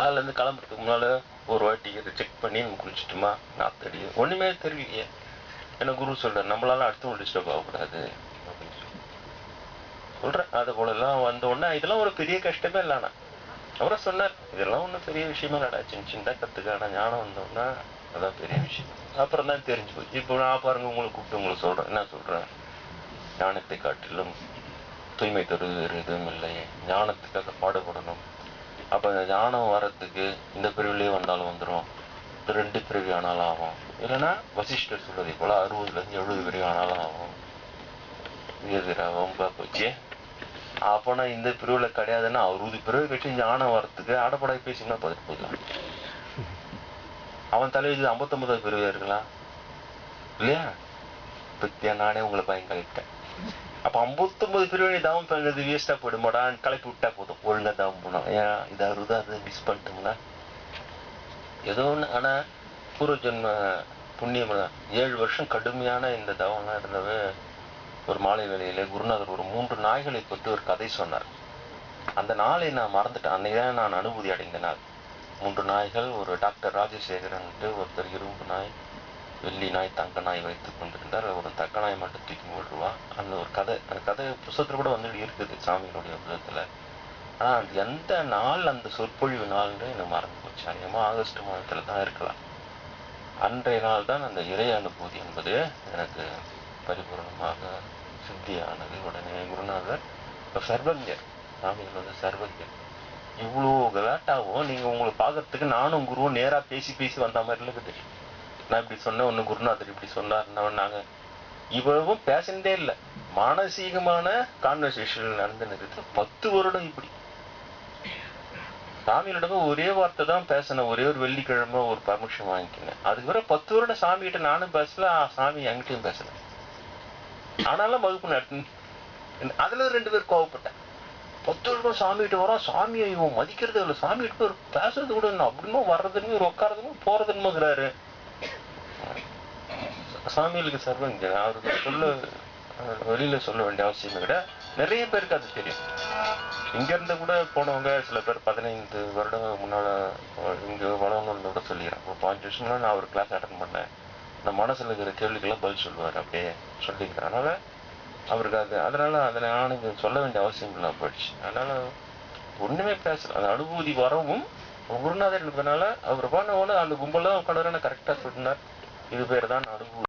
அதுலேருந்து கிளம்புறதுக்கு முன்னால் ஒரு வாட்டி இதை செக் பண்ணி நம்ம குளிச்சுட்டுமா நாத்தடி ஒன்றுமே தெரியலையே. ஏன்னா குரு சொல்கிறார் நம்மளால அடுத்தவங்க டிஸ்டர்ப் ஆகக்கூடாது அப்படின்னு சொல்கிறேன். அது போலலாம் வந்தோடனே இதெல்லாம் ஒரு பெரிய கஷ்டமே இல்லைண்ணா. அவரை சொன்னார் இதெல்லாம் ஒன்றும் பெரிய விஷயமா இல்லடா, சின்ன சின்ன கற்றுக்கான ஞானம் வந்தோன்னா அதான் பெரிய விஷயம். அப்புறம் தான் தெரிஞ்சு போய் இப்போ நான் பாருங்க உங்களை கூப்பிட்டு உங்களுக்கு சொல்கிறேன். என்ன சொல்கிறேன்? ஞானத்தை காட்டிலும் தூய்மை தருவது எதுவும் இல்லை, ஞானத்துக்காக பாடுபடணும். அப்போ இந்த ஞானம் வர்றதுக்கு இந்த பிரிவுலேயே வந்தாலும் வந்துடும், 2 பிரிவு ஆனாலும் ஆகும். இல்லைன்னா வசிஷ்டர் சொல்வதை போல 60லேருந்து 70 பிரிவு ஆனாலும் ஆகும். ரொம்ப போச்சு. அப்போனா இந்த பிரிவில் கிடையாதுன்னா 60 பிரிவு கட்சி ஞானம் வர்றதுக்கு ஆடப்படாய் பேசினா பதில் போடலாம். அவன் தலையில் 59 பிரிவு இருக்கலாம் இல்லையா? பத்தியா நானே உங்களை பயன் கழிட்டேன். அப்ப 59 பிரிவு தவம் பண்ணுறது வேஸ்டா போயிடுமாடா, கலப்பி விட்டா போதும், ஒழுங்கா தவம் போனோம். ஏன் இது 60 அது மிஸ் பண்ணிட்டோம்னா ஏதோ ஒன்று. ஆனா பூர்வ ஜென்ம புண்ணியம் தான். 7 வருஷம் கடுமையான இந்த தவம்லாம் இருந்தது. ஒரு மாலை வேளையில குருநாதர் ஒரு 3 நாய்களை பற்றி ஒரு கதை சொன்னார். அந்த நாளை நான் மறந்துட்டேன். அன்னைக்குதான் நான் அனுபூதி அடைந்த நாள். 3 நாய்கள், ஒரு டாக்டர் ராஜசேகரன், ஒருத்தர் இரும்பு நாய், வெள்ளி நாய், தங்க நாய் வைத்துக் கொண்டிருந்தார். ஒரு தக்க நாய் மட்டும் தூக்கி போடுவா. அந்த ஒரு கதை, அந்த கதை புத்தகத்துல கூட வந்துட்டு இருக்குது சாமியினுடைய புத்தகத்துல. ஆனா எந்த நாள் அந்த சொற்பொழிவு நாள்னு எனக்கு மறந்து போச்சு. அதிகமா ஆகஸ்ட் மாதத்துல தான் இருக்கலாம். அன்றைய நாள் தான் அந்த இறை அனுபூதி என்பது எனக்கு பரிபூர்ணமாக சித்தியானது. உடனே குருநாதர் சர்வஜர், சாமிகள் வந்து சர்வஜர். இவ்வளோ கலாட்டாவும் நீங்க உங்களை பார்க்கறதுக்கு நானும் குருவும் நேரா பேசி பேசி வந்த மாதிரி இருக்குது. நான் இப்படி சொன்னேன், ஒன்று குருநாதர் இப்படி சொன்னார்னா நாங்க இவ்வளவும் பேசண்டே இல்லை. மானசீகமான கான்வர்சேஷன் நடந்து இருக்குது. 10 வருடம் இப்படி சாமியிடம் ஒரே வார்த்தை தான் பேசினேன். ஒரே ஒரு வெள்ளிக்கிழமை ஒரு பர்மிஷன் வாங்கிக்கினேன். அதுக்கு பிறகு 10 வருடம் சாமி கிட்ட நானும் பேசல, சாமி என்கிட்டயும் பேசல. ஆனாலும் வகுப்பு நடத்து. அதுல 2 பேர் கோவப்பட்டேன். 10 வருடம் சாமி கிட்ட வரோம், சாமியை இவன் மதிக்கிறது இல்லை, சாமி கிட்ட போய் பேசுறது கூட என்ன அப்படின்னா வர்றதுன்னு உட்காரதுன்னு போறதுன்னுங்கிறாரு. சாமிகளுக்கு சர்வங்க அவருக்கு சொல்ல வெளியில சொல்ல வேண்டிய அவசியம் விட நிறைய பேருக்கு அது தெரியும். இங்க இருந்து கூட போனவங்க சில பேர் 15 வருடம் முன்னால இங்க வளரணும்னு கூட சொல்லிடுறேன். ஒரு 5 வருஷம் முன்னாடி நான் ஒரு கிளாஸ் அட்டன் பண்ணேன். இந்த மனசுல இருக்கிற கேள்விக்கெல்லாம் பதில் சொல்லுவார் அப்படியே சொல்லிக்கிறேன். அதனால அவருக்கு அதனால நானும் சொல்ல வேண்டிய அவசியம் இல்லாம போயிடுச்சு. அதனால ஒண்ணுமே பேசல. அந்த அனுபூதி வரவும் குருநாதர் இருந்ததுனால அவர் பண்ண அந்த கும்பலாம் உட்காந்து கரெக்டா சொன்னார். இது பேர் தான் அனுபூதி.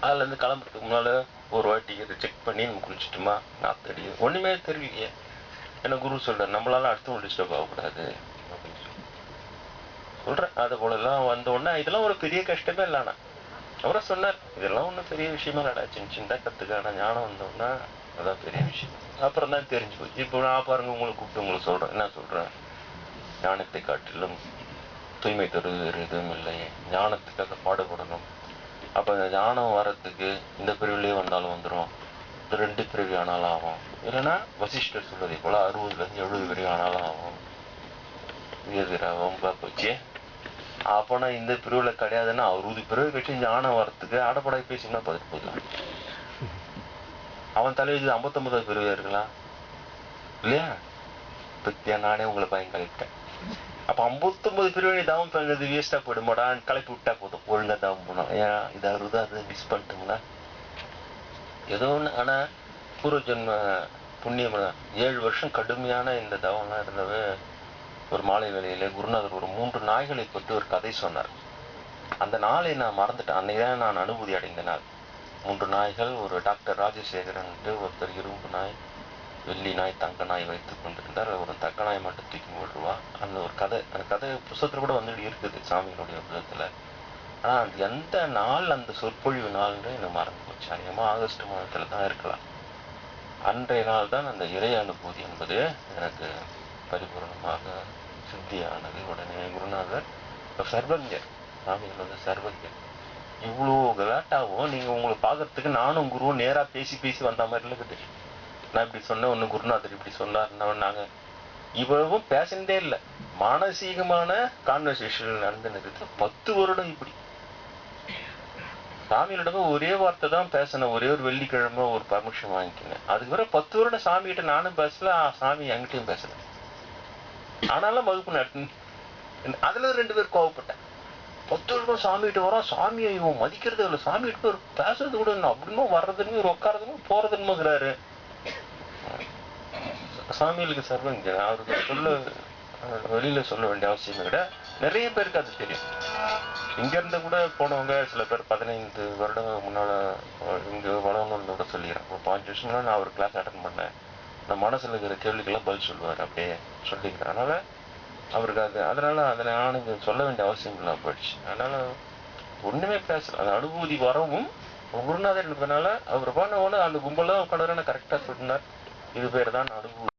அதுல இருந்து கிளம்புறதுக்கு முன்னால ஒரு வாட்டி இதை செக் பண்ணி நம்ம குளிச்சுட்டுமா நாத்தடி ஒண்ணுமே தெரியலையே. ஏன்னா குரு சொல்றார் நம்மளால அடுத்தவங்க டிஸ்டர்ப் ஆகக்கூடாது அப்படின்னு சொல்றேன். அது போலலாம் வந்தோடனே இதெல்லாம் ஒரு பெரிய கஷ்டமே இல்லைண்ணா. அவரை சொன்னார் இதெல்லாம் ஒன்றும் பெரிய விஷயமா இல்லடா, சின்ன சின்ன கற்றுக்கான ஞானம் வந்தோம்னா அதான் பெரிய விஷயம். அப்புறம் தான் தெரிஞ்சு போய் இப்போ நான் பாருங்க உங்களை கூப்பிட்டு உங்களுக்கு சொல்கிறேன். என்ன சொல்கிறேன்? ஞானத்தை காட்டிலும் தூய்மை தருவது எதுவும் இல்லை, ஞானத்துக்காக பாடுபடணும். அப்போ இந்த ஞானம் வர்றதுக்கு இந்த பிரிவுலேயே வந்தாலும் வந்துடும், 2 பிரிவு ஆனாலும் ஆகும். இல்லைன்னா வசிஷ்டர் சொல்வதை போல 60லேருந்து 70 பிரிவு ஆனாலும் ஆகும். ரொம்ப போச்சு. அப்போனா இந்த பிரிவில் கிடையாதுன்னா 60 பிரிவு கட்சி ஞானம் வர்றதுக்கு ஆடப்படாய் பேசினா பதில் போடலாம். அவன் தலையில் 59 பிரிவு இருக்கலாம் இல்லையா? பத்தியா நானே உங்களை பயன் கழிட்டேன். அப்ப 59 பிரிவு தவம் பண்ணுறது வேஸ்டா போயிடுமாடா, கலப்பி விட்டா போதும், ஒழுங்கா தவம் போனோம். ஏன் இது 60 அது மிஸ் பண்ணிட்டோம்னா ஏதோ ஒன்று. ஆனா பூர்வ ஜென்ம புண்ணியம் தான். 7 வருஷம் கடுமையான இந்த தவம்லாம் இருந்தது. ஒரு மாலை வேளையில குருநாதர் ஒரு 3 நாய்களை பற்றி ஒரு கதை சொன்னார். அந்த நாளை நான் மறந்துட்டேன். அன்னைக்குதான் நான் அனுபூதி அடைந்த நாள். 3 நாய்கள், ஒரு டாக்டர் ராஜசேகரன், ஒருத்தர் இரும்பு நாய், வெள்ளி நாய், தங்க நாய் வைத்துக் கொண்டிருந்தார். ஒரு தக்க நாய் மட்டும் தூக்கி போடுவா. அந்த ஒரு கதை, அந்த கதை புத்தகத்துல கூட வந்துட்டு இருக்குது சாமியினுடைய புத்தகத்துல. ஆனா எந்த நாள் அந்த சொற்பொழிவு நாள்னு எனக்கு மறந்து போச்சு. அதிகமா ஆகஸ்ட் மாதத்துல தான் இருக்கலாம். அன்றைய நாள் தான் அந்த இறை அனுபூதி என்பது எனக்கு பரிபூர்ணமாக சித்தியானது. உடனே குருநாதர் சர்வஜர், சாமிகள் வந்து சர்வஜர். இவ்வளோ கலாட்டாவும் நீங்க உங்களை பார்க்கறதுக்கு நானும் குருவும் நேரா பேசி பேசி வந்த மாதிரி இருக்குது. நான் இப்படி சொன்னேன், ஒன்று குருநாதர் இப்படி சொன்னார்னா நாங்க இவ்வளவும் பேசண்டே இல்லை. மானசீகமான கான்வர்சேஷன் நடந்து இருக்குது. 10 வருடம் இப்படி சாமியிடம் ஒரே வார்த்தை தான் பேசினேன். ஒரே ஒரு வெள்ளிக்கிழமை ஒரு பர்மிஷன் வாங்கிக்கினேன். அதுக்கு பிறகு 10 வருடம் சாமி கிட்ட நானும் பேசல, சாமி என்கிட்டயும் பேசல. ஆனாலும் வகுப்பு நடத்து. அதுல 2 பேர் கோவப்பட்டேன். 10 வருஷமா சாமிகிட்ட வரோம், சாமியை இவன் மதிக்கிறது இல்லை, சாமிகிட்ட ஒரு பேசுறது கூட என்ன அப்படின்னா வர்றதுன்னு ஒரு உட்காரதுன்னு போறதுன்னுங்கிறாரு. சாமிகளுக்கு சர்வங்க அவருக்கு சொல்ல வெளியில சொல்ல வேண்டிய அவசியமே விட நிறைய பேருக்கு அது தெரியும். இங்க இருந்து கூட போனவங்க சில பேர் 15 வருடங்களுக்கு முன்னால இங்க வளவங்கன்னு கூட சொல்லிக்கிறேன். ஒரு 5 வருஷம் முன்னாடி நான் ஒரு கிளாஸ் அட்டன் பண்ணேன். நான் மனசுல இருக்கிற கேள்விக்கெல்லாம் பதில் சொல்லுவார், அப்படியே சொல்லிக்கிறேன். அதனால அவருக்கு அதனால அதை நான் சொல்ல வேண்டிய அவசியம் இல்லாம போயிடுச்சு. அதனால ஒண்ணுமே பேசல. அந்த அனுபூதி வரவும் குருநாதர் இருந்ததுனால அவர் பண்ண அந்த கும்பலாம் உட்காந்து கரெக்டா சொன்னார், இது பேர் தான் அனுபூதி.